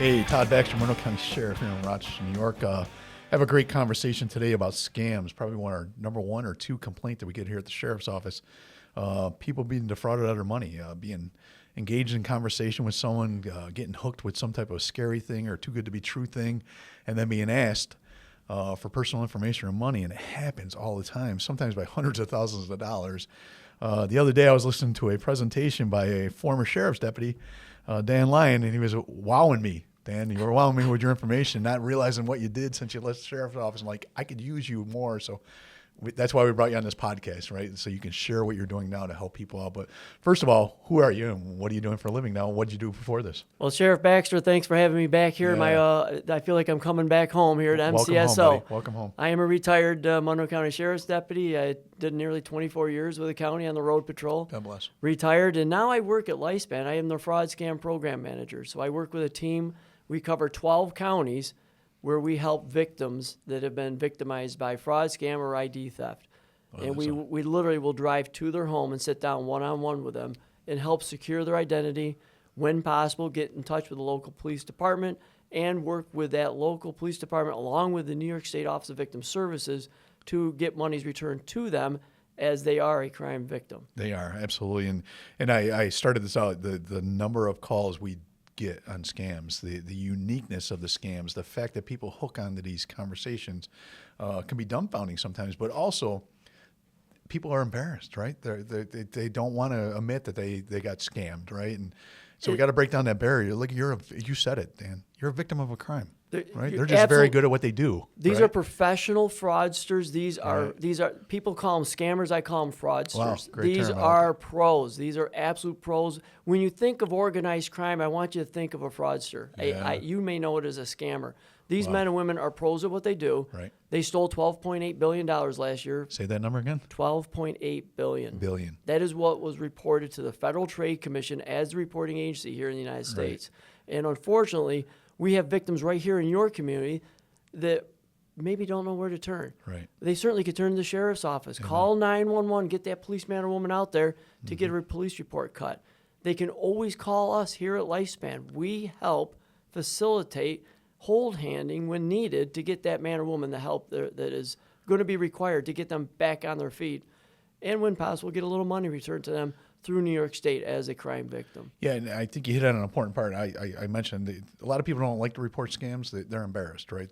Hey, Todd Baxter, Monroe County Sheriff here in Rochester, New York. Have a great conversation today about scams. Probably our number one or two complaint that we get here at the Sheriff's Office. People being defrauded out of their money, being engaged in conversation with someone, getting hooked with some type of scary thing or too good to be true thing, and then being asked for personal information or money. And it happens all the time, sometimes by hundreds of thousands of dollars. The other day I was listening to a presentation by a former sheriff's deputy, Dan Lyon, and he was wowing me. Dan, you were wowing me with your information, not realizing what you did since you left the sheriff's office. I'm like, I could use you more. So that's why we brought you on this podcast, right? So you can share what you're doing now to help people out. But first of all, who are you and what are you doing for a living now? What did you do before this? Well, Sheriff Baxter, thanks for having me back here. Yeah. I feel like I'm coming back home here at Welcome MCSO. home, buddy. Welcome home. I am a retired Monroe County Sheriff's Deputy. I did nearly 24 years with the county on the road patrol. God bless. Retired, and now I work at Lyon. I am the Fraud Scam Program Manager. So I work with a team. We cover 12 counties where we help victims that have been victimized by fraud, scam, or ID theft. And we literally will drive to their home and sit down one-on-one with them and help secure their identity. When possible, get in touch with the local police department and work with that local police department along with the New York State Office of Victim Services to get monies returned to them as they are a crime victim. They are, absolutely. And I started this out, the number of calls we get on scams, the uniqueness of the scams, the fact that people hook onto these conversations can be dumbfounding sometimes, but also people are embarrassed, right? They don't want to admit that they got scammed, right? And so we got to break down that barrier. Look, you said it, Dan. You're a victim of a crime, right? They're just very good at what they do. These right? are professional fraudsters. These are people call them scammers. I call them fraudsters. Wow, great These term. are pros. These are absolute pros. When you think of organized crime, I want you to think of a fraudster. Yeah. You may know it as a scammer. These men and women are pros at what they do. Right. They stole $12.8 billion last year. Say that number again. $12.8 billion. Billion. That is what was reported to the Federal Trade Commission as the reporting agency here in the United States. Right. And unfortunately, we have victims right here in your community that maybe don't know where to turn. Right. They certainly could turn to the sheriff's office, call 911, get that policeman or woman out there to get a police report cut. They can always call us here at Lifespan. We help facilitate hold handing when needed to get that man or woman the help that is going to be required to get them back on their feet, and when possible, get a little money returned to them through New York State as a crime victim. Yeah, and I think you hit on an important part. I mentioned a lot of people don't like to report scams. They're embarrassed, right?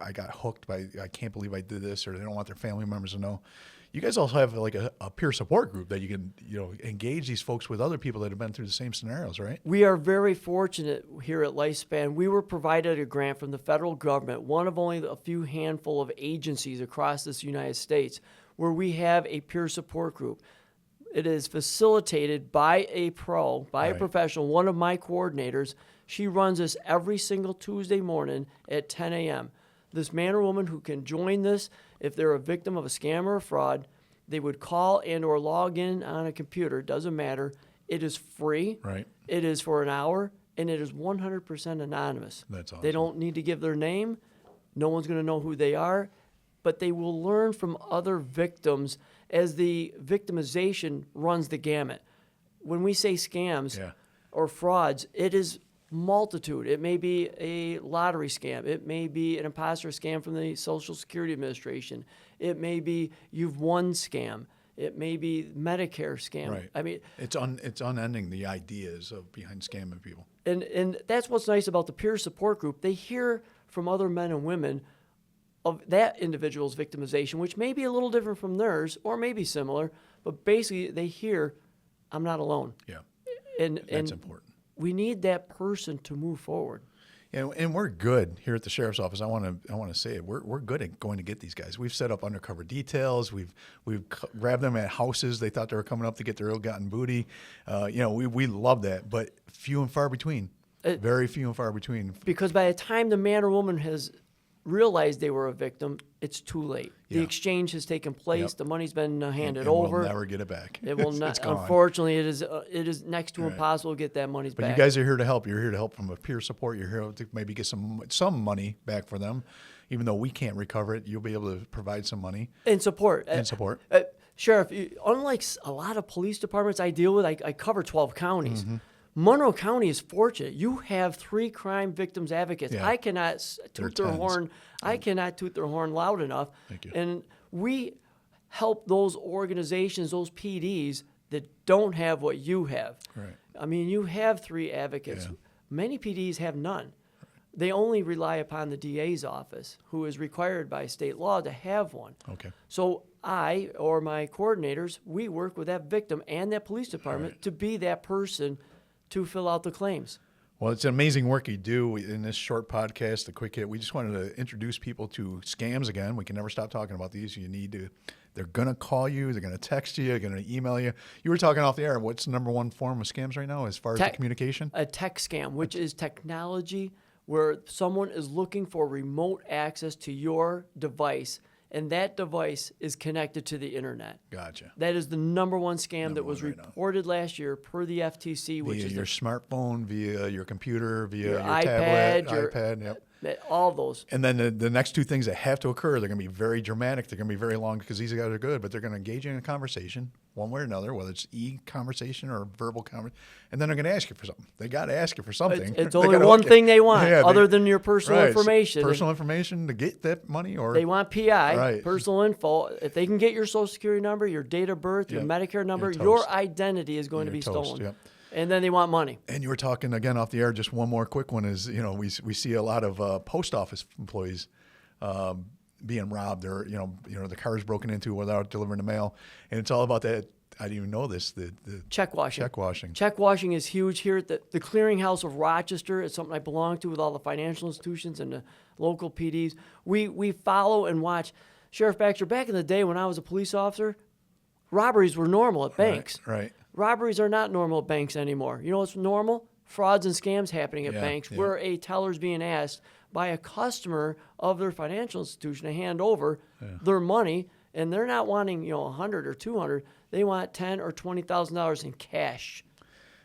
I got hooked by, I can't believe I did this, or they don't want their family members to know. You guys also have like a peer support group that you can engage these folks with other people that have been through the same scenarios, right? We are very fortunate here at Lifespan. We were provided a grant from the federal government, one of only a few handful of agencies across this United States, where we have a peer support group. It is facilitated by a pro, by a professional, one of my coordinators. She runs this every single Tuesday morning at 10 a.m. This man or woman who can join this, if they're a victim of a scam or a fraud, they would call and or log in on a computer. Doesn't matter. It is free. Right. It is for an hour, and it is 100% anonymous. That's awesome. They don't need to give their name. No one's going to know who they are, but they will learn from other victims as the victimization runs the gamut. When we say scams or frauds, it is multitude. It may be a lottery scam. It may be an imposter scam from the Social Security Administration. It may be you've won scam. It may be Medicare scam. Right. I mean, it's unending, the ideas of behind scamming people. And that's what's nice about the peer support group. They hear from other men and women of that individual's victimization, which may be a little different from theirs or maybe similar, but basically they hear, I'm not alone. Yeah. And that's important. We need that person to move forward. Yeah, and we're good here at the sheriff's office. I want to say it. We're good at going to get these guys. We've set up undercover details. We've grabbed them at houses. They thought they were coming up to get their ill-gotten booty. We love that, but few and far between. Very few and far between. Because by the time the man or woman has realized they were a victim, it's too late. Yeah. The exchange has taken place. Yep. The money's been handed and over. We'll never get it back. It will not. It's gone. Unfortunately, it is next to impossible to get that money back. But you guys are here to help. You're here to help from a peer support. You're here to maybe get some money back for them, even though we can't recover it. You'll be able to provide some money and support. And Sheriff, unlike a lot of police departments I deal with, I cover 12 counties. Mm-hmm. Monroe County is fortunate. You have 3 crime victims advocates. Yeah. I cannot toot their tens. horn. I cannot toot their horn loud enough. Thank you. And we help those organizations, those PDs that don't have what you have. Right. I mean, you have 3 advocates. Yeah. Many PDs have none. They only rely upon the DA's office, who is required by state law to have one. Okay. So I or my coordinators, we work with that victim and that police department to be that person to fill out the claims. Well, it's amazing work you do in this short podcast, the quick hit. We just wanted to introduce people to scams again. We can never stop talking about these. You need to, they're going to call you, they're going to text you, they're going to email you. You were talking off the air. What's the number one form of scams right now as far as the communication? A tech scam, which is technology where someone is looking for remote access to your device, and that device is connected to the internet. Gotcha. That is the number one scam that was one right now. reported last year per the FTC, which Via is your smartphone, via your computer, via your iPad, tablet, iPad, yep. all those. And then the next 2 things that have to occur, they're going to be very dramatic. They're going to be very long because these guys are good, but they're going to engage you in a conversation one way or another, whether it's e-conversation or verbal conversation, and then they're going to ask you for something. They got to ask you for something. It's They only gotta one hook you. thing they want, Yeah, other than your personal right, information. Personal information to get that money, or They want PI, Right. personal info. If they can get your social security number, your date of birth, your Yep. Medicare number, You're your toast. identity is going to You're be toast, stolen. yep. And then they want money. And you were talking again off the air. Just one more quick one is, we see a lot of post office employees being robbed, or the car's broken into without delivering the mail, and it's all about that. I didn't even know this. The Check washing. check washing. Check washing is huge here at the Clearinghouse of Rochester. It's something I belong to with all the financial institutions and the local PDs. We follow and watch. Sheriff Baxter, back in the day when I was a police officer, robberies were normal at banks. Right. Robberies are not normal at banks anymore. You know what's normal? Frauds and scams happening at Yeah, banks yeah. where a teller's being asked by a customer of their financial institution to hand over their money, and they're not wanting, $100 or $200. They want $10,000 or $20,000 in cash.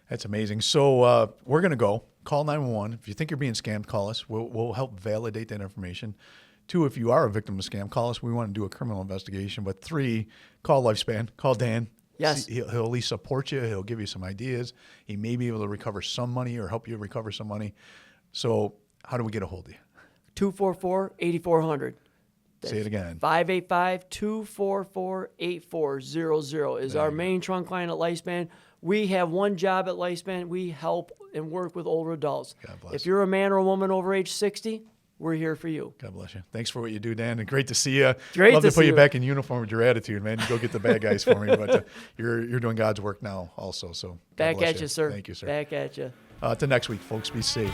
That's amazing. So we're going to go. Call 911. If you think you're being scammed, call us. We'll help validate that information. 2, if you are a victim of scam, call us. We want to do a criminal investigation. But 3, call Lifespan. Call Dan. Yes. He'll at least support you. He'll give you some ideas. He may be able to recover some money or help you recover some money. So how do we get a hold of you? 244-8400. Say it again. 585-244-8400 is our main trunk line at Lifespan. We have one job at Lifespan. We help and work with older adults. God bless. If you're a man or a woman over age 60, we're here for you. God bless you. Thanks for what you do, Dan, and great to see you. Great Love to to put see you you. back in uniform with your attitude, man. You go get the bad guys for me, but you're doing God's work now also. So God Back bless at you, sir. Thank you, sir. Back at you. Till next week, folks. Be safe.